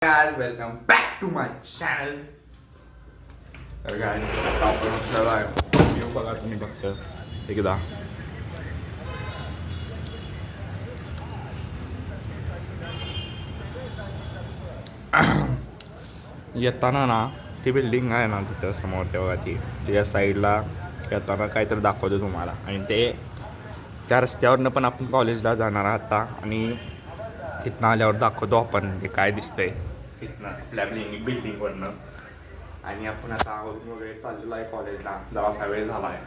Guys, welcome back to my channel. तर काय आपण आपल्याला व्ह्यू बघा तुम्ही फक्त एकदा. येताना ना ती बिल्डिंग आहे ना तिथं समोर ते बघा ती त्याच्या साईडला येताना काहीतरी दाखवतो तुम्हाला. आणि ते त्या रस्त्यावरनं पण आपण कॉलेजला जाणार आहात आता. आणि तिथनं आल्यावर दाखवतो आपण ते काय दिसतंय तिथनं आपल्या बिल्डिंगवरनं. आणि आपण आता आवरून वगैरे चाललेलो आहे कॉलेजला. जरासा वेळ झाला आहे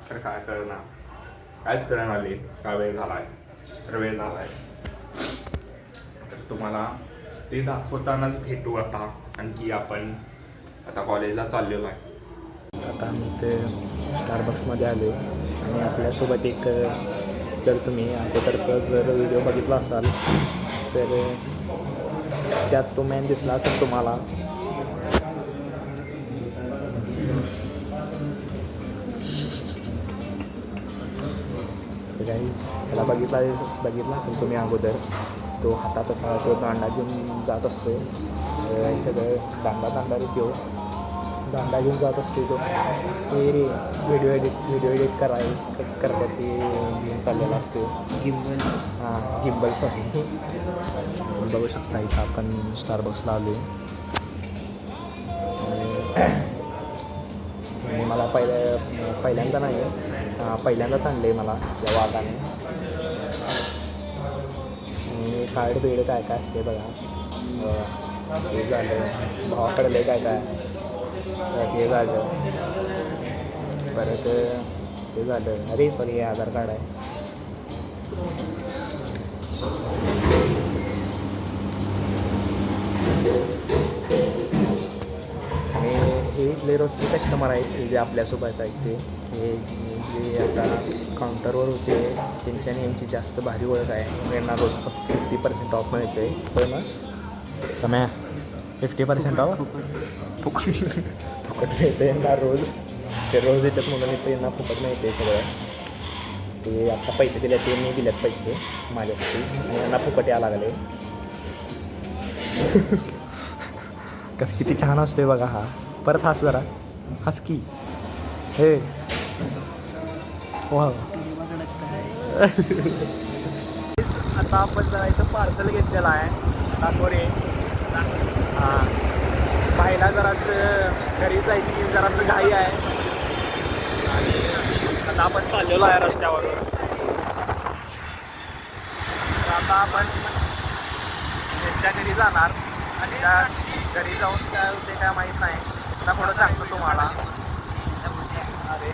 तर काय कळणार कायच कळण आली का वेळ झाला आहे तर वेळ झाला आहे. तर तुम्हाला ते दाखवतानाच भेटू आता. आणखी आपण आता कॉलेजला चाललेलो आहे. आता आम्ही ते स्टारबक्समध्ये आलो आणि आपल्यासोबत एक जर तुम्ही अगोदरचा जर व्हिडिओ बघितला असाल तर त्यात तो मॅन दिसला असेल तुम्हाला. गाईज त्याला बघितला असेल तुम्ही अगोदर. तो हातात असा तो दांडा घेऊन जात असतो. सगळं दांडा तो दांडा घेऊन जात असतो तो. ते व्हिडिओ एडिट करतात ते घेऊन चाललेला असतो. Gimbal sorry. बघू शकता इथं आपण स्टारबक्सला आलो आणि मला पहिल्यांदा नाही पहिल्यांदाच आणलं आहे मला या वादाने. आणि कार्ड बिड काय काय असते बघा. हे झालं भावाकडे लय काय काय हे झालं. परत हे झालं अरे सॉरी हे आधार कार्ड आहे. आणि हे इथले रोजचे कस्टमर आहेत हे जे आपल्यासोबत आहेत ते. हे जे आता काउंटरवर होते त्यांच्याने यांची जास्त भारी ओळख आहे. यांना रोज फक्त 50% ऑफ मिळते आहे. पण ना समय 50% ऑफ फुकट मिळते यांना रोज. ते रोज येतात म्हणून इथं यांना फुकट मिळते सगळं. ते आत्ता पैसे दिले ते मी दिलेत पैसे माझ्यासाठी आणि यांना फुकट यायला लागले. कसं किती छान असतोय बघा हा. परत हस जरा हस की हे वा. आता आपण जरा इथं पार्सल घेतलेलं आहे नागोरे. हां पाहिला जरासं घरी जायची जरासं घाई आहे. आणि आता आपण चाललेलो आहे रस्त्यावरून. तर आता आपण त्यांच्या घरी जाणार. आणि त्या घरी जाऊन काय होते काय माहीत नाही. आता थोडं सांगतो तुम्हाला. अरे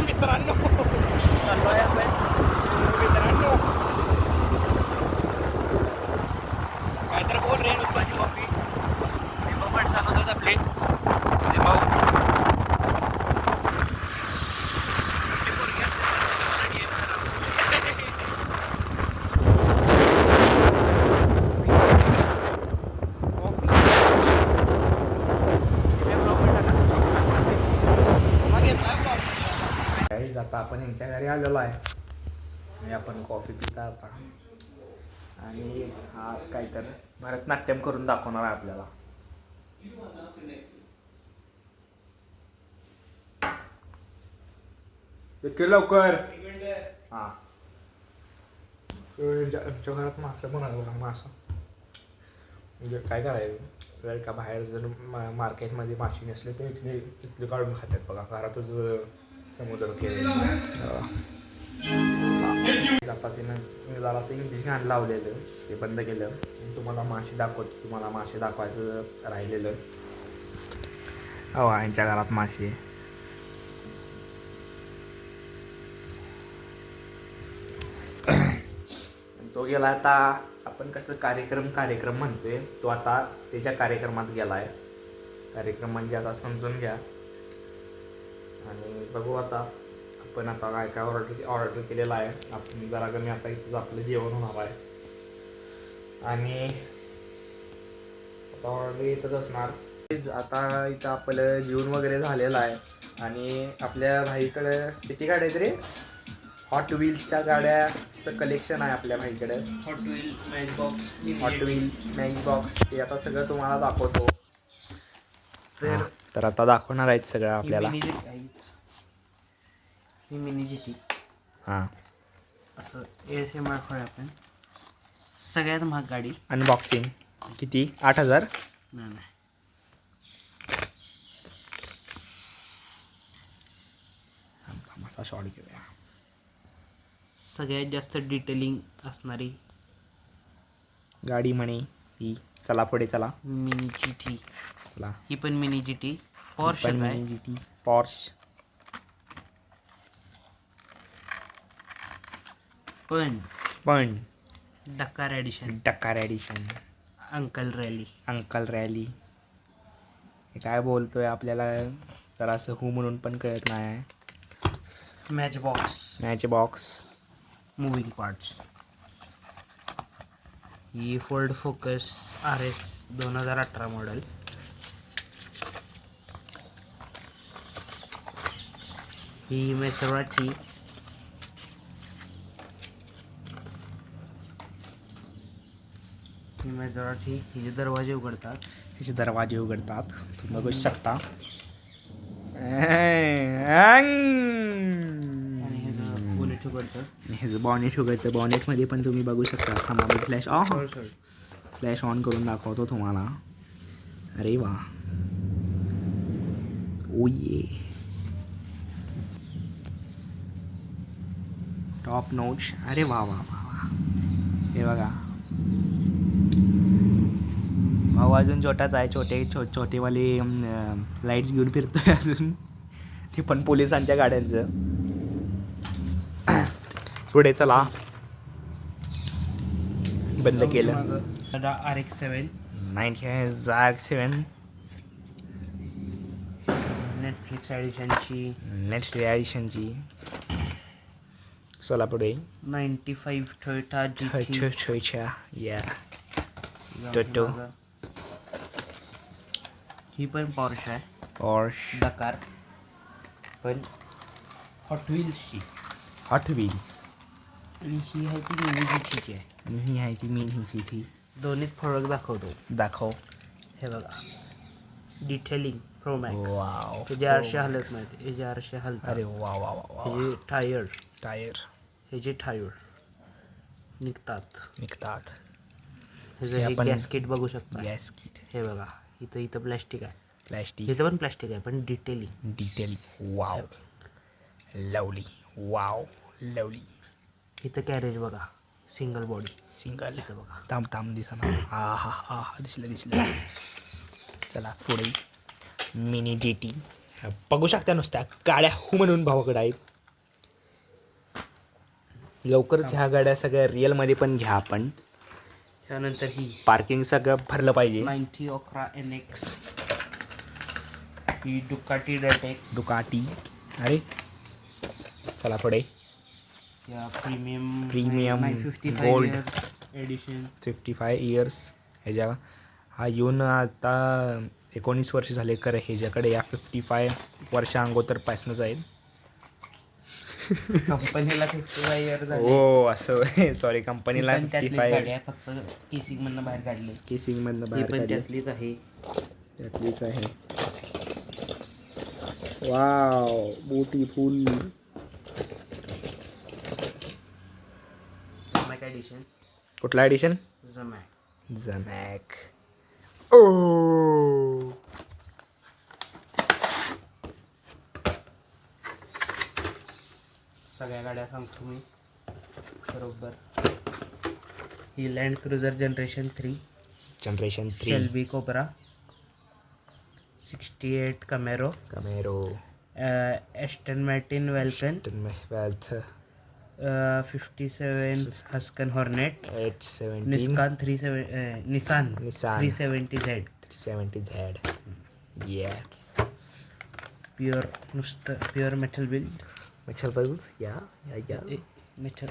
मित्रांनो चाललो आहे आपण मित्रांनो. काय तर बोल रे नुसताची कॉफी लिंबू पण चालवतात आपले लिंबू. आता आपण यांच्या घरी आलेलो आहे आणि आपण कॉफी पिता आता. आणि हा काय तर भरतनाट्यम करून दाखवणार आहे आपल्याला. लवकर. हां आमच्या घरात मासा पण आहे. मासा म्हणजे काय करायचं जर का बाहेर जर मार्केटमध्ये मासे नसले तर इथले काढून खातात बघा. घरातच समुद्र केले. आता तिनं जरासं इंग्लिश गाणं लावलेलं ते बंद केलं. तुम्हाला मासे दाखवतो. तुम्हाला मासे दाखवायचं राहिलेलं. हो यांच्या घरात मासे. तो गेला आता. आपण कसं कार्यक्रम म्हणतोय तो आता त्याच्या कार्यक्रमात गेला आहे. कार्यक्रम म्हणजे आता समजून घ्या. आणि बघू आता आपण आता काय काय ऑर्डर केलेलं आहे. आपण जरा कमी आता इथंच आपलं जेवण होणार आहे. आणि आता ऑर्डर इथंच असणार. आता इथं आपलं जेवण वगैरे झालेलं आहे. आणि आपल्या भाईकडे किती गाड्या आहेत रे. हॉट व्हील्सच्या गाड्याचं कलेक्शन आहे आपल्या भाईकडे. Hot wheel match box hot wheel match box ते आता सगळं तुम्हाला दाखवतो. तर आता दाखवणार आहेत सगळं आपल्याला. ही मिनी जीटी हां, असं ASMR खोय आपण सगळ्यात महाग गाडी. अनबॉक्सिंग किती? 8,000. नाही असा शॉर्ट घेऊया. सगळ्यात जास्त डिटेलिंग असणारी गाडी म्हणे ही. चला पुढे चला. Mini GT. चला ही पण मिनी जीटी पॉर्श आहे. Mini GT Porsche. पण Dakar edition Dakar edition. Uncle rally. Uncle rally. हे काय बोलतोय आपल्याला जरा असं हू म्हणून पण कळत नाही आहे. Match box match box. Moving parts. ही फोर्ड फोकस RS 2018 मॉडेल. ही मेसराची हिचे दरवाजे उघडतात. त्याचे दरवाजे उघडतात. तुम्ही बघू शकता. आणि हे जर बुलेट उघडतं. हे जे बॉनेट उघडतं. बॉनेटमध्ये पण तुम्ही बघू शकता. थांबा मी फ्लॅश ऑन करून दाखवतो तुम्हाला. अरे वा. ओ ये. टॉप नोच. अरे वा वा वा वा. हे बघा. भाऊ अजून छोटाच आहे. छोटेवाले लाईट्स घेऊन फिरतोय अजून. ते पण पोलिसांच्या गाड्यांचं. पुढे चला. बंद केलं. RX-7 9,7 Netflix एडिशनची. नेक्स्ट एडिशनची. चला पुढे. 95 टोयोटा GT. छोच्या या टोटो. ही पण पॉर्श आहे. पॉर्श. डकार पण हॉट व्हील्सची. Hot wheels. आणि ही आहे ती मिनी जीटीची आहे. आणि ही आहे ती मेन हिची. दोन्हीत फरक दाखवतो. दाखव. हे बघा. Detailing pro max. वाव. हे आरशे हलत नाहीत. हे जे आरशे हलतात. अरे वा वा वा वा. हे टायर. टायर हे जे टायर निघतात. निघतात. हे हे जे आपण- गॅसकिट बघू शकता. Gas kit. हे बघा. इथं प्लॅस्टिक आहे. प्लॅस्टिक. इथं पण प्लॅस्टिक आहे पण detailing. Detail. Wow. Lovely. Wow lovely. इथं कॅरेज बघा. Single body. सिंगल. इथं बघा. थांब दिसा. हा दिसलं. चला पुढे. Mini GT. बघू शकता नुसत्या गाड्या हू म्हणून भावाकडे आहेत. लवकरच ह्या गाड्या सगळ्या रिअलमध्ये पण घ्या आपण. त्यानंतर ही पार्किंग सगळं भरलं पाहिजे. 90 Okra NX. ही डुकाटी डेटेक्स. दुकाटी. अरे चला पुढे. या premium premium 55 gold edition. 55 years. ह्याच्या हा येऊन आता 19 वर्ष झाले. खरं ह्याच्याकडे या 55 वर्षा अगोदरपासूनच आहेत. कंपनीला 55 इयर झाले. हो असं. सॉरी कंपनीला पण त्यातलीच 55 गाडी आहे. फक्त केसिंग मधनं बाहेर काढली. केसिंगमधनं ही बाहेर पण काढली. त्यातलीच आहे. त्यातलीच आहे. Wow beautiful. Mac edition. कुठला एडिशन? झमॅक. झमॅक. ओ सगळ्या गाड्या सांगतो मी बरोबर. ही Land Cruiser generation 3. Generation 3. Shelby Cobra. 68 Camaro. Aston Martin Vulcan. वेल्थ. 57 हस्कन Hornet. 817. Nissan Nissan. 370Z. 370Z. Yeah. Pure metal build. Metal build. Yeah. Metal.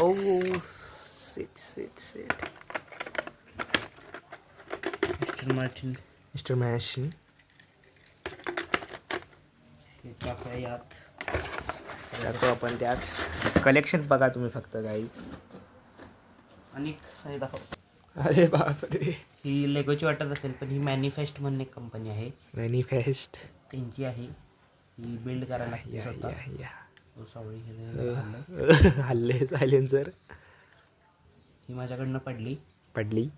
Oh, sit. Aston Martin. Mr. Machine. हे टाकूया यात. जातो आपण त्याच कलेक्शन बघा तुम्ही फक्त काही. आणि हे दाखव. अरे बापरे. ही लेगोची वाटत असेल पण ही मॅनिफेस्ट म्हणून एक कंपनी आहे, मॅनिफेस्ट. त्यांची आहे. ही बिल्ड करायला लागते स्वतः. सॉरी हल्ले सायलेन्सर ही माझ्याकडनं पडली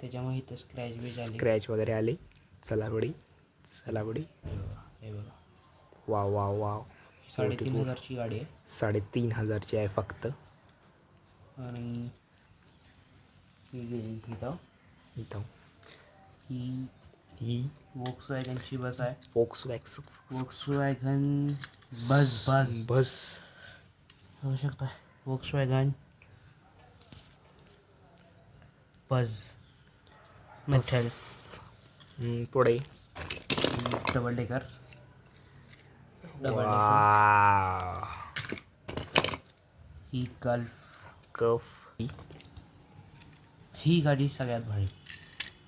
त्याच्यामुळे इथं स्क्रॅच बी झाली. स्क्रॅच वगैरे आले. चला बुडी. हे बघा वाव वाव वाव. 3,500ची गाडी आहे. 3,500ची आहे फक्त. आणि ही गेली इथं. ही वॉक्सवॅगनची बस आहे. वॉक्सवॅगन बस होऊ शकता. Volkswagen bus metal. पुढे डबल डेकर. ही गल्फ. ही गाडी सगळ्यात भारी.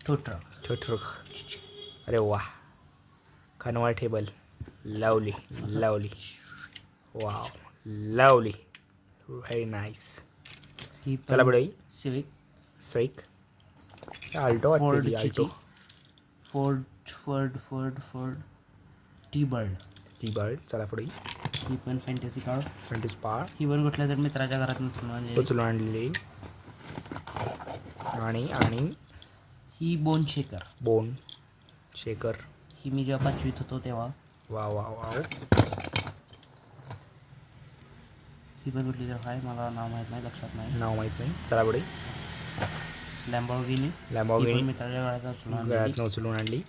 Tow truck. अरे वा. Convertible. Lovely. Wow lovely. Very nice. ही चला पुढे. सिविक. आल्टो वाटते. आल्टो. Ford T bird. चला पुढे. ही पण फॅन्टसी कार. ही ही पण कुठल्या तरी मित्राच्या घरात उचलून आणलेली. आणि ही बोन शेकर. ही मी जेव्हा 5वीत होतो तेव्हा. वाव. ही पण कुठली तर आहे, मला नाव माहीत नाही, लक्षात नाही. चला पुढे. लॅम्बोर्गिनी. लॅम्बोर्गिनी मित्राच्या घरात उचलून आणली.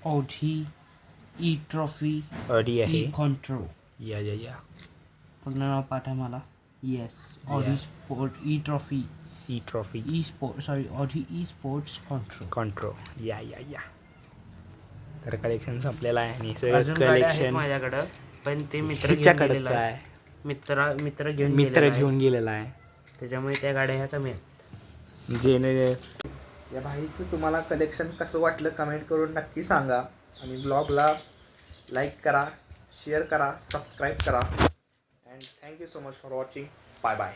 Audi E-trophy. ऑडी आहे. कॉन्ट्रो. या पूर्ण नाव पाठ आहे मला. Yes. Audi sport e trophy. Audi e sports quattro. या तर कलेक्शन संपलेलं आहे. आणि अजून सगळं गाड्या आहेत कलेक्शन माझ्याकडं, पण ते मित्र घेऊन गेलेला आहे. त्याच्यामुळे त्या गाड्या ह्या कमी आहेत. या भाईचं तुम्हाला कलेक्शन कसं वाटलं कमेंट करून नक्की सांगा. आणि ब्लॉगला लाईक करा, शेअर करा, सबस्क्राईब करा. And thank you so much for watching. Bye.